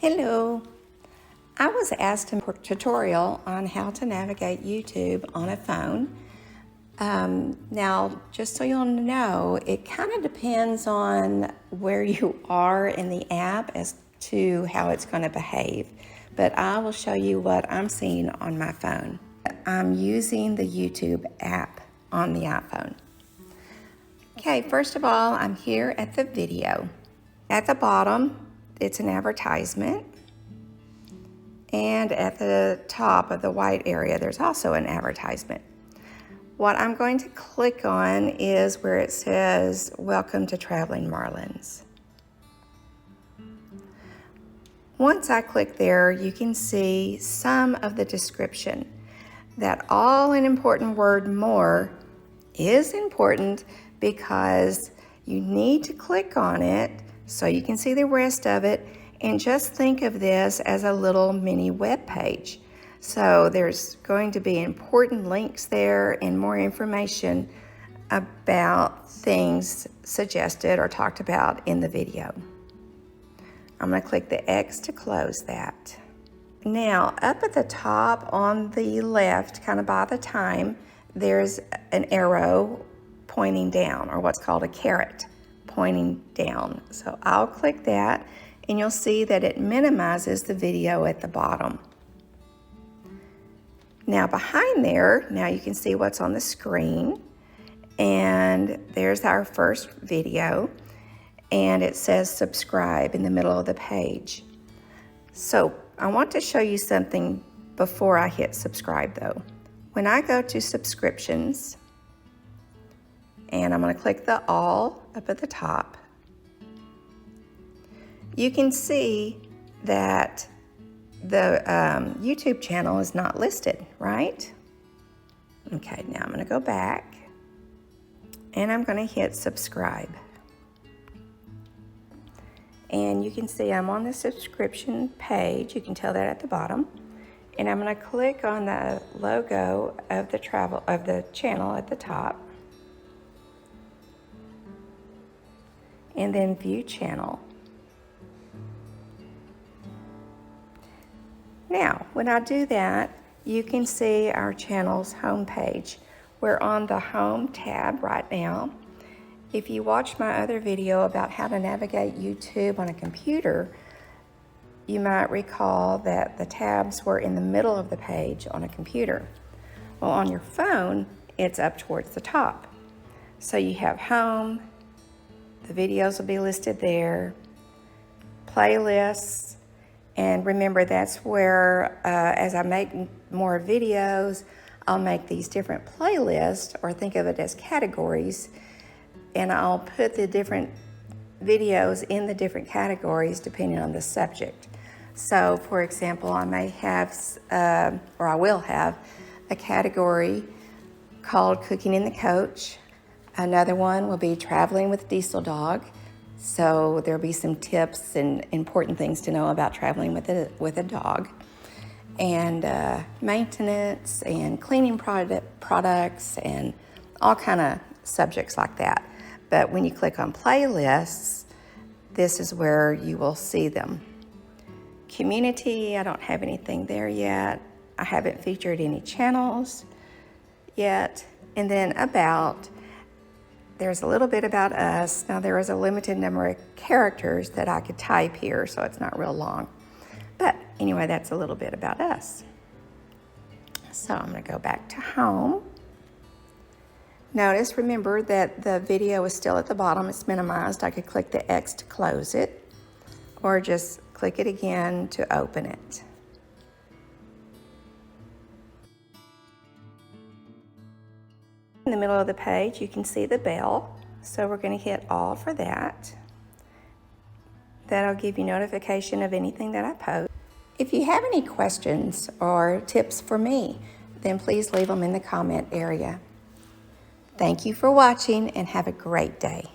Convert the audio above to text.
Hello. I was asked a tutorial on how to navigate YouTube on a phone. Now, just so you'll know, it kind of depends on where you are in the app as to how it's going to behave. But I will show you what I'm seeing on my phone. I'm using the YouTube app on the iPhone. Okay, first of all, I'm here at the video. At the bottom, it's an advertisement. And at the top of the white area, there's also an advertisement. What I'm going to click on is where it says, "Welcome to Traveling Marlins." Once I click there, you can see some of the description. That all an important word "more" is important because you need to click on it so you can see the rest of it, and just think of this as a little mini web page. So there's going to be important links there and more information about things suggested or talked about in the video. I'm going to click the X to close that. Now, up at the top on the left, kind of by the time, there's an arrow pointing down, or what's called a caret pointing down. So I'll click that, and you'll see that it minimizes the video at the bottom. Now behind there, now you can see what's on the screen, and there's our first video, and it says subscribe in the middle of the page. So I want to show you something before I hit subscribe though. When I go to subscriptions, and I'm going to click the all up at the top, you can see that the YouTube channel is not listed, right? Okay, now I'm going to go back and I'm going to hit subscribe. And you can see I'm on the subscription page. You can tell that at the bottom. And I'm going to click on the logo of the channel at the top. And then view channel. Now, when I do that, you can see our channel's home page. We're on the home tab right now. If you watch my other video about how to navigate YouTube on a computer, you might recall that the tabs were in the middle of the page on a computer. Well, on your phone, it's up towards the top. So you have home, the videos will be listed there, playlists, and remember that's where, as I make more videos, I'll make these different playlists, or think of it as categories, and I'll put the different videos in the different categories depending on the subject. So for example, I may have, or I will have, a category called Cooking in the Coach. Another one will be Traveling with Diesel Dog. So there'll be some tips and important things to know about traveling with a dog. And maintenance and cleaning products and all kind of subjects like that. But when you click on playlists, this is where you will see them. Community, I don't have anything there yet. I haven't featured any channels yet. And then about, there's a little bit about us. Now there is a limited number of characters that I could type here, so it's not real long. But anyway, that's a little bit about us. So I'm gonna go back to home. Notice, remember that the video is still at the bottom, it's minimized. I could click the X to close it, or just click it again to open it. In the middle of the page, you can see the bell. So we're going to hit all for that. That'll give you notification of anything that I post. If you have any questions or tips for me, then please leave them in the comment area. Thank you for watching and have a great day.